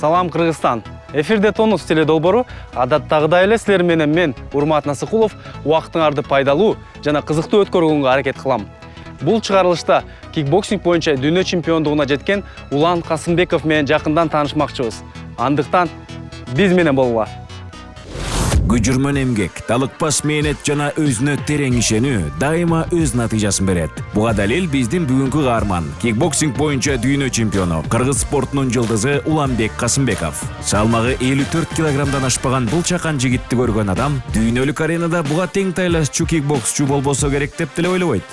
Салам Кыргызстан. Эфирде Тонус теледолбору адаттагыдай эле силер менен мен Урмат Насыкулов убактыңарды пайдалуу жана кызыктуу өткөргөнгө аракет кылам. Бул чыгарылышта кикбоксинг боюнча дүйнө чемпиондугуна жеткен Улан Касымбеков менен жакындан таанышмакчыбыз. Андыктан биз менен болгула. Gücürmön emgek, талыкпас мээнет жана өзүнө терең ишенүү дайыма өз натыйжасын берет. Буга далил биздин бүгүнкү каарман, кикбоксинг боюнча дүйнө чемпиону, кыргыз спортунун жылдызы Уланбек Касымбеков. Салмагы 54 килограммдан ашпаган бул чакан жигитти көргөн адам дүйнөлүк аренада буга тең тайлашчу кикбоксчу болбосо керек деп деле ойлобойт.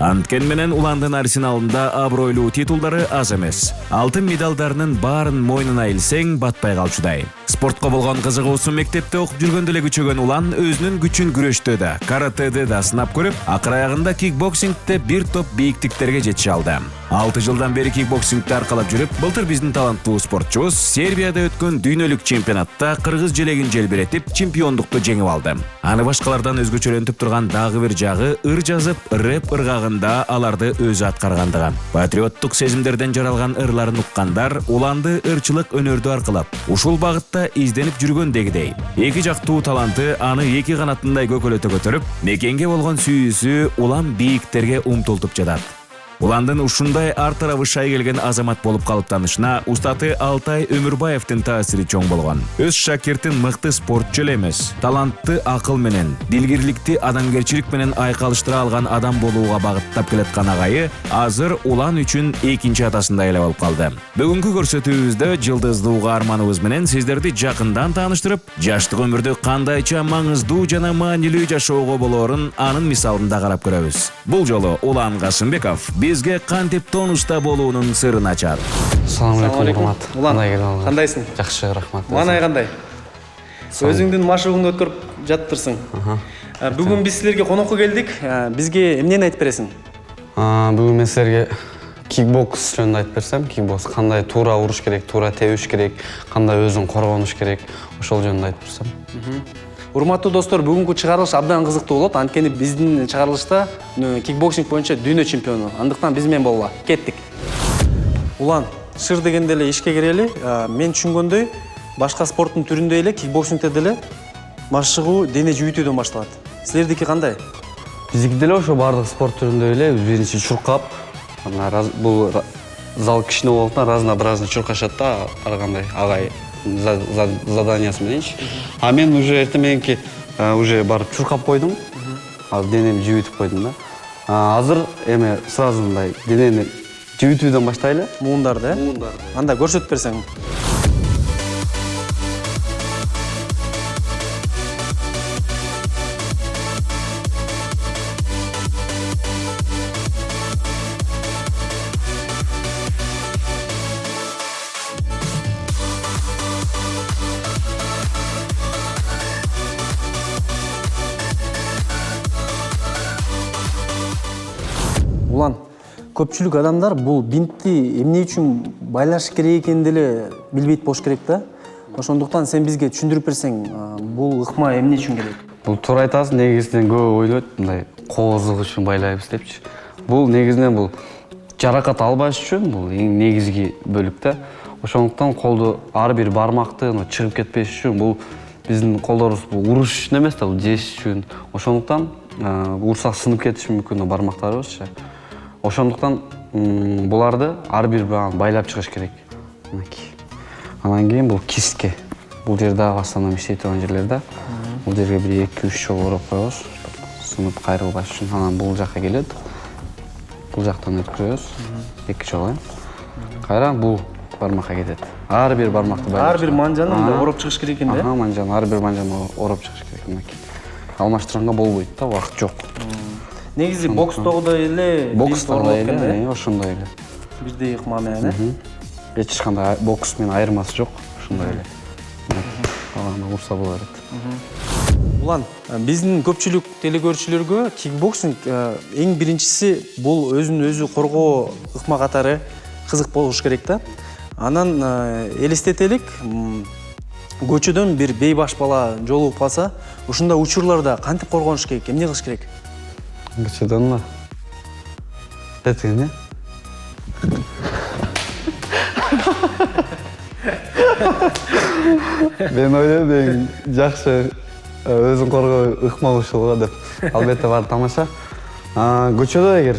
Анткен менен Уландын арсеналында абройлуу титулдары аз эмес. Алтын медалдарынын баарын мойнуна илсең батпай калчудай. Спортко болгон кызыгуусу мектепте окуп жүргөндө эле күчөгөн Улан өзүнүн күчүн күрөштө да, каратэде да сынап көрүп, акыр аягында кикбоксингте бир топ бийиктиктерге жетише алды. 6 жылдан бери кикбоксингти аркалап жүрүп, былтыр биздин таланттуу спортчубуз Сербияда өткөн дүйнөлүк чемпионатта кыргыз желегин желбиретип, чемпиондукту жеңип алды. Аны башкалардан өзгөчөлөнтүп турган дагы бир жагы ыр жазып, рэп ыргагында аларды өзү аткаргандыгы. Патриоттук сезимдерден жаралган ырларын уккандар Уланды ырчылык өнөрдү аркылап, ушул багытта изденип жүргөндегидей. Эки жактуу таланты аны эки канатындай көкөлөтө көтөрүп, мекенге болгон сүйүүсү Улан бийиктерге умтултуп жатат. Уландын ушундай ар тарабы шай келген азамат болуп калыптанышына устаты Алтай Өмүрбаевдин таасири чоң болгон. Өз шакиртин мыкты спортчу эле эмес, талантты акыл менен, дилгирликти адамгерчилик менен айкалыштыра алган адам болууга багыттап келаткан агайы азыр Улан үчүн экинчи атасындай эле болуп калды. Бүгүнкү көрсөтүүбүздө жылдыздуу каарманыбыз менен сиздерди жакындан тааныштырып, жаштык өмүрдү кандайча маңыздуу жана маанилүү жашоого болоорун анын мисалында карап көрөбүз. Бул жолу Улан Касымбеков бизге кантип Тонуста болуунун сырын ачат. Салам алейкум, Урмат. Улан, кандайсың? Жакшы, рахмат. Манай кандай? Өзүңдүн машыгыңды өткөрүп жатыптырсың. Бүгүн биз силерге конокко келдик. Бизге эмнени айтып бересиң? Бүгүн мен силерге кикбокс жөнүндө айтып берсем, кикбокс кандай туура уруш керек, туура тебиш керек, кандай өзүн коргонуш керек, ошол жөнүндө айтып берсем. Урматтуу достор, бүгүнкү чыгарылыш абдан кызыктуу болот. Анткени биздин чыгарылышта кикбоксинг боюнча дүйнө чемпиону. Андыктан биз менен болгула. Кеттик. Улан, шыр дегенде эле ишке кирели. Мен түшүнгөндөй, башка спорттун түрүндөй эле кикбоксингте деле машыгуу дене жүйүтүүдөн башталат. Силердики кандай? Биздики деле ошо бардык спорт түрүндөй эле, биринчи чуркап, бул зал кичине болгондуктан разно чуркашат да, ар кандай агай заданиясы мененчи. А мен уже эртең уже барып чуркап койдум. Денемди жибитип койдум да. Азыр эме сразу мындай денени жибитүүдөн баштайлы. Муундарды, Анда көрсөтүп берсең. Улан, көпчүлүк адамдар бул бинтти эмне үчүн байлаш керек экенин деле билбейт болуш керек да. Ошондуктан сен бизге түшүндүрүп берсең, бул ыкма эмне үчүн керек? Бул туура айтасың, негизинен көп ойлойт, мындай коозлук үчүн байлайбыз депчи. Бул негизинен бул жаракат албаш үчүн, бул эң негизги бөлүк да. Ошондуктан колду ар бир бармакты чыгып кетпеш үчүн бул биздин колдорубуз бул уруш үчүн эмес да, бул жеш үчүн. Ошондуктан урсак сынып кетиши мүмкүн бармактарыбызчы. Ошондуктан буларды ар бир байлап чыгыш керек. Анан кийин бул кистке. Бул жерде основном иштей турган жерлер да. Бул жерге бир 2-3 жолу уруп коебуз. Сынып кайрылбаш үчүн. Анан бул жака келет. Бул жактан өткөрөбүз. 2 жолу. Кайра бул бармакка кетет. Ар бир бармакты байлап. Ар бир манжаны ороп чыгыш керек экен да. Манжаны ар бир манжаны ороп чыгыш керек. Алмаштырганга болбойт да, убакыт жок. Негизи бокстогудой эле, бокстогудой эле, ошондой эле. Бирдей ыкма менен, Эч кандай бокс менен айырмасы жок, ошондой эле. Калганда урса боло берет. Улан, биздин көпчүлүк телекөрүүчүлөргө кикбоксинг эң биринчиси бул өзүн өзү коргоо ыкма катары кызык болуш керек да. Анан элестетелик, көчөдөн бир бейбаш бала жолугуп калса, ушундай учурларда кантип коргонуш керек, эмне кылыш керек? Көчөдөн ба? Этине? Мен ойлойм эң жакшы өзүн коргоо ыкма ушул деп. Албетте баары тамаша. Көчөдө эгер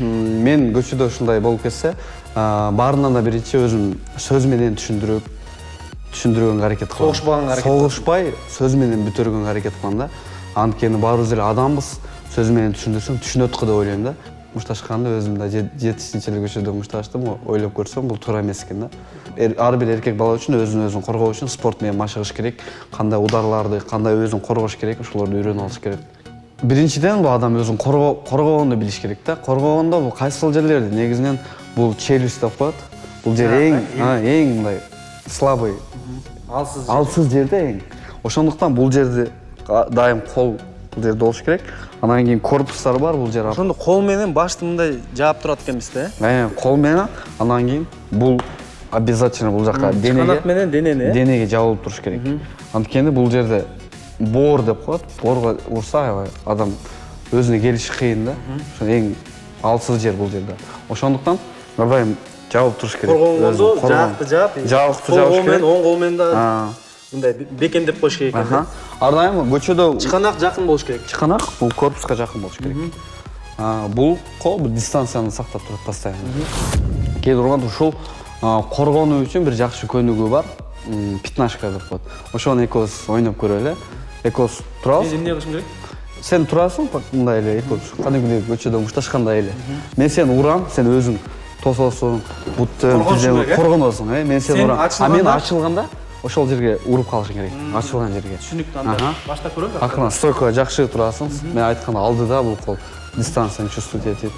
мен көчөдө ушундай болуп кетсе, баарынан да биринчи өзүм сөз менен түшүндүргөнгө аракет кылам. Согушпай сөз менен бүтөргөнгө аракет кылам да. Анткени баарыбыз эле адамбыз, сөз менен түшүндүрсөң түшүнөт го деп ойлойм да. Мушташканды өзүм да 7-чи эле көчөдө мушташтым, ойлоп көрсөм бул туура эмес экен да. Ар бир эркек бала үчүн өзүн коргоо үчүн спорт менен машыгыш керек, кандай ударларды, кандай өзүн коргош керек, ошолорду үйрөнүп алыш керек. Биринчиден бул адам өзүн коргоонду билиш керек да. Коргоондо бул кайсыл жерлерди? Негизинен бул челюсть деп коет. Бул жер эң мындай слабый, алсыз жерде эң. Ошондуктан бул жерди дайым кол бул жерде болуш керек. Анан кийин корпустар бар бул жер. Ошондо кол менен башты мындай жаап турат экенбиз да. Кол менен, анан кийин бул обязательно бул жака канат менен денеге жабылып туруш керек. Анткени бул жерде боор деп коет. Боорго урса адам өзүнө келиши кыйын да. Ошо эң алсыз жер бул жерде. Ошондуктан ар дайым жабып туруш керек. Коргонгондо жакты жаап, жабыкты жабыш керек. Оң кол менен да мындай бекемдеп коюш керек экен. Ар дайым көчөдө чыканак жакын болуш керек. Чыканак бул корпуска жакын болуш керек. Бул кол бир дистанцияны сактап турат постоянно. Кээ урганда ушул коргонуу үчүн бир жакшы көнүгүү бар. Пятнашка деп коет. Ошону экөөбүз ойноп көрөлү. Экөөбүз турабыз. Эмне кылышым керек? Сен турасың, мындай эле экөөбүз. Кадимгидей көчөдө мушташкандай эле. Мен сени урам, сен өзүң тососуң, буттен коргоносуң, мен сени урам. Мен ачылганда ошол жерге уруп калышың керек. Ачылган жерге. Түшүнүктүү анда. Баштап көрөлү. Акырын стойкага жакшы турасың. Мен айткан алдыда бул кол дистанцияны чувствовать этет.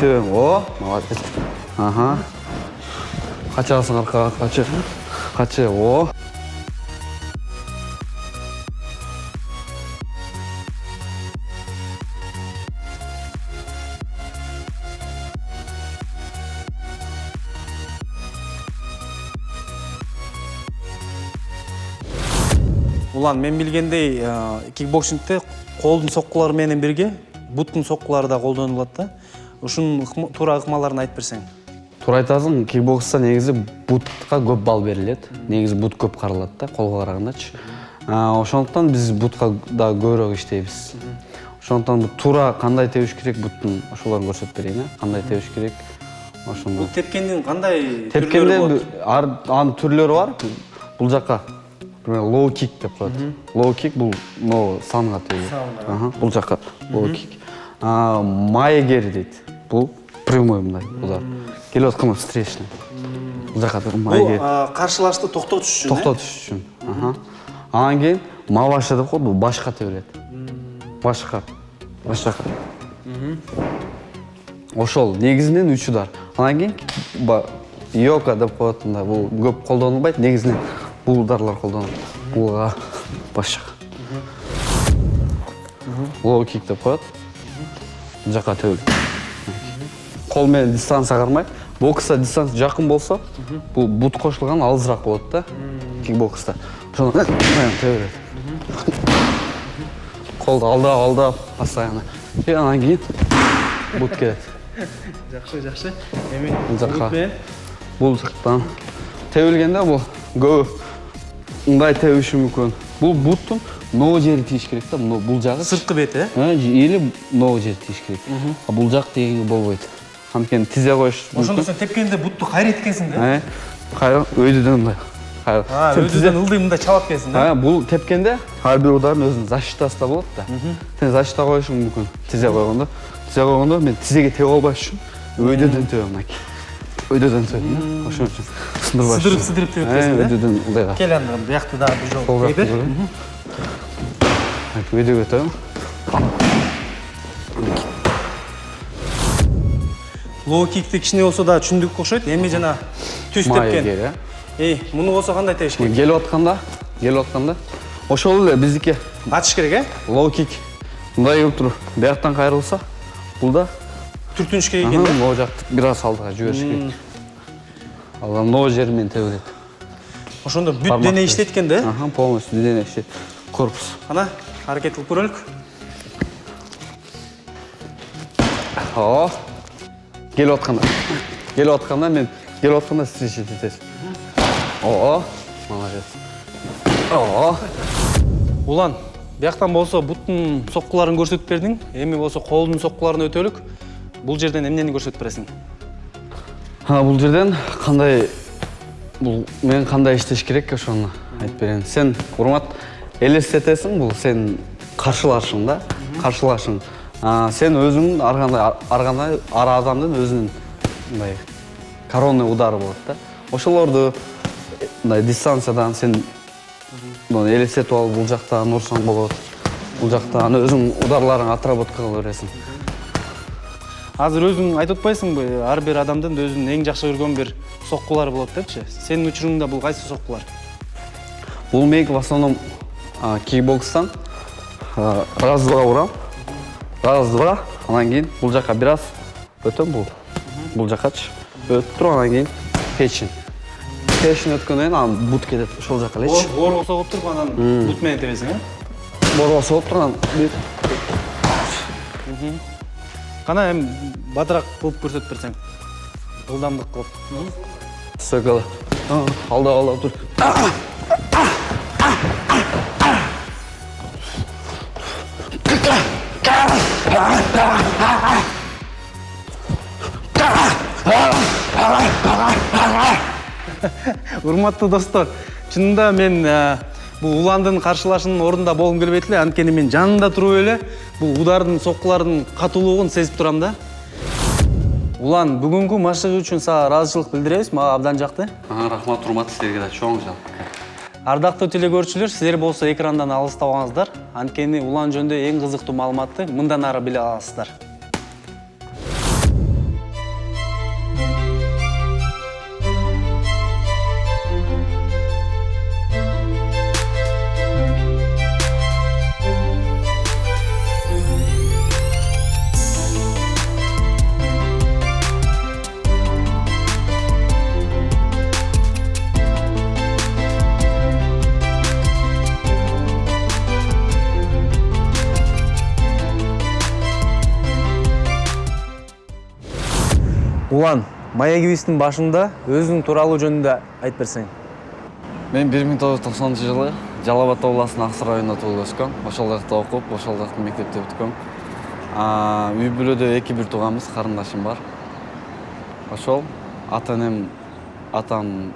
Төм, молодец. Качасың аркага, качы, Улан, мен билгендей, кикбоксингте колдун соккулары менен бирге буттун соккулары да колдонулат да. Ушунун туура ыкмаларын айтып берсең. Туура айтасың, кикбокста негизи бутка көп балл берилет. Негизи бут көп каралат да, колго карагандачы. Ошондуктан биз бутка да көбүрөөк иштейбиз. Ошондуктан бул туура кандай тебиш керек буттун ошолорун көрсөтүп берейин, кандай тебиш керек. Ошондо. Бул тепкендин кандай түрлөрү бар? Анын түрлөрү бар. Бул жака low kick деп коет. Low kick бул санга тебет. Бул жака low kick. Маегери дейт. Бул прямой мындай удар. Келип аткан встречный. Бул жака маегери. Бул каршылашты токтотуш үчүн. Токтотуш үчүн. Анан кийин маваша деп коет, бул башка тебилет. Башка. Ошол негизинен 3 удар. Анан кийин йока деп коет, мындай бул көп колдонулбайт, негизинен бул ударлар колдонулат. Булга башка. Low kick деп коет. Жака тебилет. Кол менен дистанция кармайт. Бокста дистанция жакын болсо, бул бут кошулган алысыраак болот да. Кикбокста. Ошону тебилет. Колду алдап постоянно. Анан кийин бут келет. Жакшы. Эми бул жактан тебилгенде бул көп мындай тебиши мүмкүн. Бул буттун ноо жери тийиш керек да, бул жагы. Сырткы бети, Или ноо жери тийиш керек. Бул жак дегенге болбойт. Анткени тизе коюш мүмкүн. Ошондо сен тепкенде бутту кайра эткенсиң да? Кайра өйдөдөн мындай. Өйдөдөн ылдый мындай чалат экенсиң да? Бул тепкенде ар бир удардын өзүнүн защитасы да болот да. Сен защита коюшуң мүмкүн. Тизе койгондо мен тизеге тебе албаш үчүн өйдөдөн тебем мынакей. Өйдөдөн тебем. Ошон үчүн сындырбаш. Сыдырып тебип кетесиң да? Өйдөдөн ылдайга. Кел анда биякты дагы бир жолу тебир. Өйдөгө тебем. Low kickти кичине болсо да түшүндүк окшойт. Эми жана түз тепкен. Муну болсо кандай тебиш керек? Келип атканда. Ошол эле биздики. Ачыш керек, Low kick. Мындай келип туруп, бияктан кайрылса, бул да түртүнүш керек экен да. Могу жакты бир аз алдыга жибериш керек. Ал ноо жери менен тебилет. Ошондо бүт дене иштейт экен да? Полностью дене иштейт. Корпус. Ана, аракет кылып көрөлүк. Келип атканда мен келип атканда встречать этесиз. О, молодец. О. Улан, бияктан болсо буттун соккуларын көрсөтүп бердиң. Эми болсо колдун соккуларын өтөлүк. Бул жерден эмнени көрсөтүп бересиң? Бул жерден мен кандай иштеш керек ошону айтып берейин. Сен урмат элестетесиң, бул сен каршылашың да, каршылашың. Сен өзүң ар адамдын өзүнүн мындай коронный удары болот да. Ошолорду мындай дистанциядан сен элестетип алып, бул жактан урсаң болот. Бул жактан өзүң ударларыңы отработка кыла бересиң. Азыр өзүң айтып атпайсыңбы, ар бир адамдын өзүнүн эң жакшы көргөн бир соккулары болот депчи. Сенин учуруңда бул кайсы соккулар? Бул мейк в основном кикбокстан раз-два урам. Раз-два, анан кийин бул жака бир аз өтөм, бул жакачы. Өтүп туруп, анан кийин печень. Печень өткөндөн кийин анан бут кетет, ошол жака элечи. Боорго согуп туруп, анан бут менен тебесиң, Боорго согуп турган. Кана эми батыраак кылып көрсөтүп берсең. Ылдамдык кылып. Сөгөлө. Алдап тур. Урматтуу достор, чынында мен бул Уландын каршылашынын ордунда болгум келбейт эле, анткени мен жанында туруп эле бул удардын, соккулардын катуулугун сезип турам да. Улан, бүгүнкү машыгы үчүн сага ыраазычылык билдиребиз, мага абдан жакты. Рахмат, урмат, силерге да чоң жакты. Ардактуу телекөрүүчүлөр, силер болсо экрандан алыстабаңыздар. Анткени Улан жөнүндө эң кызыктуу маалыматты мындан ары биле аласыздар. Улан, маегибиздин башында өзүң тууралуу жөнүндө айтып берсең. Мен 1990-жылы Жалал Абад областынын Аксай районунда туулуп өскөм. Ошол жакта окуп, ошол жакта мектепте бүткөм. Үй бүлөдө 2-1 тууганбыз, карындашым бар. Ошол атам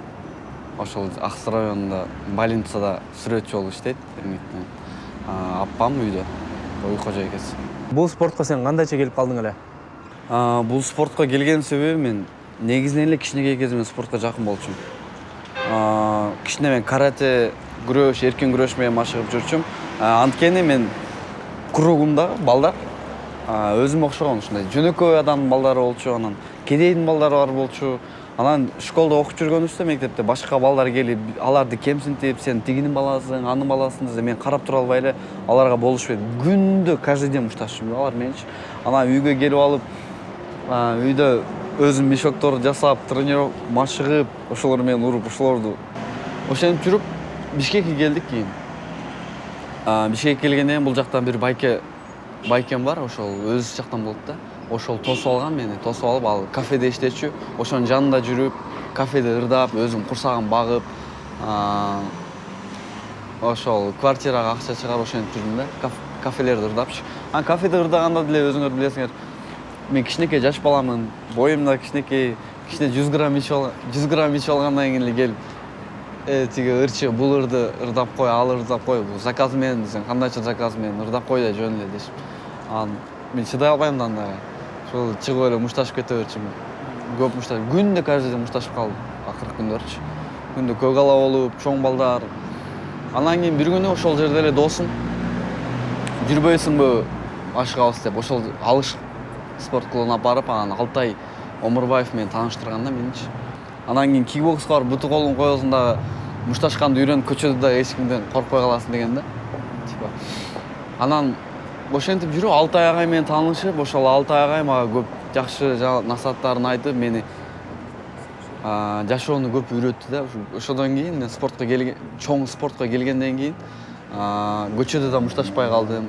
ошол Аксай районунда больницада сүрөтчү болуп иштейт. Апам үйдө, үй кожойкесі. Бул спортко сен кандайча келип калдың эле? Бул спортко келген себеби мен негизинен эле кичинекей кезимден спортко жакын болчумун. Кичине мен карате, күрөш, эркин күрөш менен машыгып жүрчүм. Анткени мен кругумда балдар өзүмө окшогон ушундай жөнөкөй адамдын балдары болчу, анан кедейдин балдары бар болчу. Анан школда окуп жүргөнүбүздө мектепте башка балдар келип, аларды кемсинтип, сен тигинин баласың, анын баласың десе, мен карап тура албай эле аларга болушпайт. Күндө каждый день мушташчумун алар менчи. Анан үйгө келип алып, үйдө өзүм мешокторду жасап, тренировка машыгып, ошолор менен уруп, ошолорду ошентип жүрүп Бишкекке келдик кийин. Бишкекке келгенден бул жактан бир байкем бар, ошол өзү жактан болот да. Ошол тосуп алган мени, тосуп алып, ал кафеде иштечү. Ошонун жанында жүрүп, кафеде ырдап, өзүм курсагын багып, ошол квартирага акча чыгарып ошентип жүрдүм да. Кафелерди ырдапчы. Кафеде ырдаганда деле өзүңөр билесиңер, мен кичинекей жаш баламын, боюм да кичинекей, кичине 100 грамм ичип алгандан кийин эле келип, тиги ырчы, бул ырды ырдап кой, ал ырдап кой, бул заказ менен десең, кандайча заказ менен ырдап кой да жөн эле дешип. Мен чыдай албайм да андай. Ошол чыгып эле мушташып кете берчүмүн. Көп мушташ, күндө каждый день мушташып калдым, акыркы күндөрчү. Күндө көк ала болуп, чоң балдар. Анан кийин бир күнү ошол жерде эле досум жүрбөйсүңбү ашыгабыз деп, ошол алыш спорт клубуна барып, анан Алтай Омурбаев менен тааныштырган да меничи. Анан кийин кикбокска барып буту колуң коесуң дагы мушташканды үйрөнүп көчөдө да эч кимден коркпой каласың деген да. Анан ошентип жүрүп Алтай агай менен таанышып, ошол Алтай агай мага көп жакшы насааттарын айтып, мени жашоону көп үйрөттү да. Ошодон кийин мен спортко келген, чоң спортко келгенден кийин көчөдө да мушташпай калдым.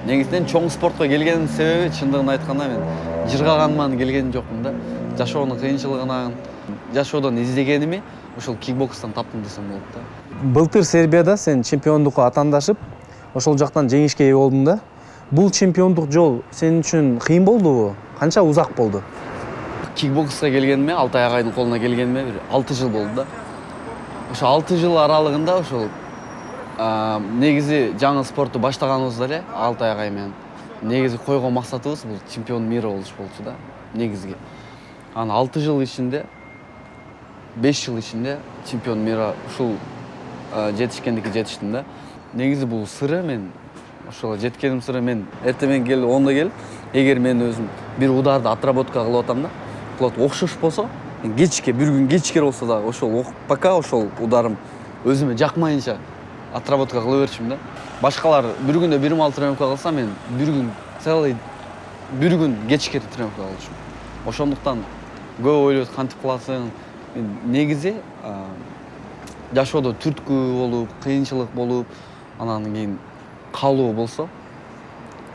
негизинен чоң спортко келгенин себеби чындыгын айтканда мен жыргаганман келген жокмун да. Жашоонун кыйынчылыгынан, жашоодон издегеними ошол кикбокстан таптым десем болот да. Былтыр Сербияда сен чемпиондукка атаандашып, ошол жактан жеңишке ээ болдуң да. Бул чемпиондук жол сен үчүн кыйын болдубу? Канча узак болду? Кикбокска келгениме, Алтай агайдын колуна келгениме бир 6 жыл болду да. Ошо 6 жыл аралыгында ошол негизи жаңы спортту баштаганыбызда эле Алтай агай менен негизи койгон максатыбыз бул чемпион мира болуш болчу да, негизги. Анан 6 жыл ичинде 5 жыл ичинде чемпион мира ушул жетишкендикке жетиштим да. Негизи бул сыры мен ошол жеткеним сыры мен эртең менен келип 10да келип, эгер мен өзүм бир ударды отработка кылып атам да, кылып окшош болсо, кечке бир күн кечке болсо да ошол пока ошол ударым өзүмө жакмайынча отработка кыла берчүмүн да. Башкалар бир күндө 26 тренировка кылса, мен бир күн целый бир күн кечке тренировка кылчумун. Ошондуктан көп ойлойт кантип кыласың. Негизи жашоодо түрткү болуп, кыйынчылык болуп, анан кийин каалоо болсо,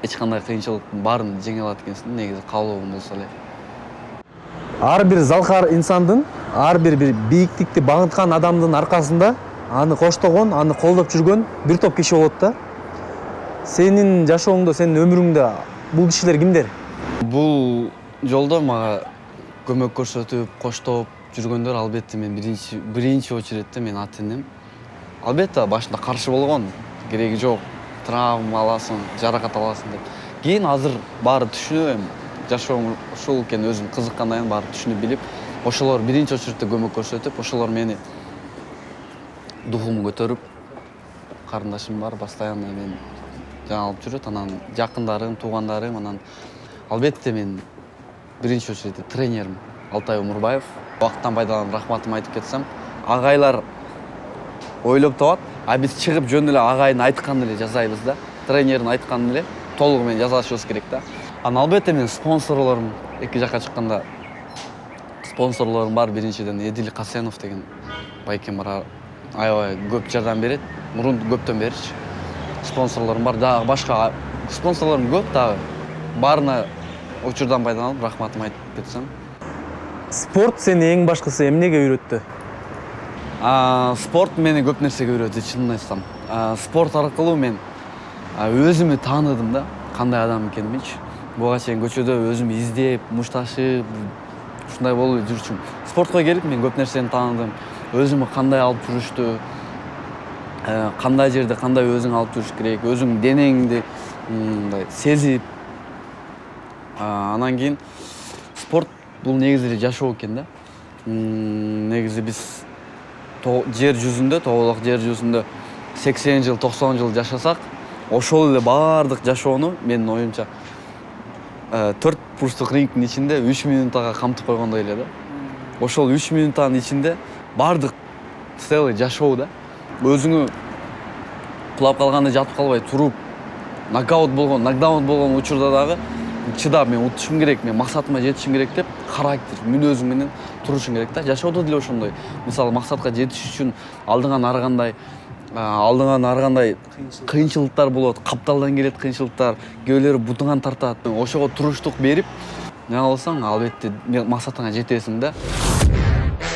эч кандай кыйынчылыктын баарын жеңе алат экенсиң, негизи каалоо болсо эле. Ар бир залкар инсандын, ар бир бийиктикти багынткан адамдын аркасында аны коштогон, аны колдоп жүргөн бир топ киши болот да. Сенин жашооңдо, сенин өмүрүңдө бул кишилер кимдер? Бул жолдо мага көмөк көрсөтүп, коштоп жүргөндөр албетте мен биринчи очередте мен ата-энем. Албетте башында каршы болгон, кереги жок, травма аласың, жаракат аласың деп. Кийин азыр баары түшүнүп, жашоом ушул экен, өзүм кызыккандан кийин баары түшүнүп билип, ошолор биринчи очередте көмөк көрсөтүп, ошолор мени духумду көтөрүп, карындашым бар, постоянно мен жаңа алып жүрөт, анан жакындарым, туугандарым, анан албетте мен биринчи очередте тренерим Алтай Умурбаев. Убакыттан пайдаланып рахматымды айтып кетсем, агайлар ойлоп табат, биз чыгып жөн эле агайдын айтканын эле жазайбыз да, тренердин айтканын эле толугу менен жазышыбыз керек да. Анан албетте мен спонсорлорум, эки жакка чыкканда спонсорлорум бар. Биринчиден Эдил Касенов деген байкем бар, аябай көп жардам берет, мурун көптөн берчү. Спонсорлорум бар, дагы башка спонсорлорум көп, дагы баарына учурдан пайдаланып рахматымды айтып кетсем. Спорт сени эң башкысы эмнеге үйрөттү? Спорт мени көп нерсеге үйрөттү, чынын айтсам. Спорт аркылуу мен өзүмү тааныдым да, кандай адам экенимичи. Буга чейин көчөдө өзүмү издеп, мушташып, ушундай болуп жүрчүмүн. Спортко келип мен көп нерсени тааныдым. Өзүмү кандай алып жүрүштү, кандай жерде кандай өзүң алып жүрүш керек, өзүң денеңди мындай сезип. Анан кийин спорт бул негизи жашоо экен да. Негизи биз жер жүзүндө, тоголок жер жүзүндө 80 жыл, 90 жыл жашасак, ошол эле баардык жашоону менин оюмча 4 бурчтук рингдин ичинде 3 минутага камтып койгондой эле да. Ошол 3 минуттан ичинде баардык целый жашоо да. Өзүңү кулап калганда жатып калбай туруп, нокдаун болгон учурда дагы чыдап мен утушум керек, мен максатыма жетишим керек деп характер, мүнөзүң менен турушуң керек да. Жашоодо деле ошондой. Мисалы максатка жетиш үчүн алдыңан ар кандай кыйынчылыктар болот, капталдан келет кыйынчылыктар, кээбилери бутуңан тартат. Ошого туруштук берип, неме кылсаң, албетте максатыңа жетесиң да.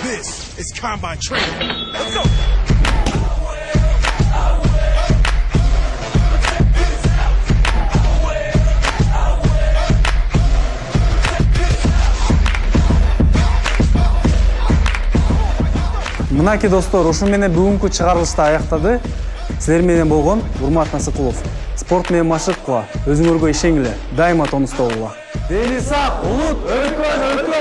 This is Combine Training. Let's go. Мынаки достор, ушу менен бүгүнкү чыгарылышты аяктады. Силер менен болгон Урмат Насыкулов. Спорт менен машык кыла, өзүңөргө ишенгиле, дайыма тонуста болгула. Дени сак, улут, өлкөн.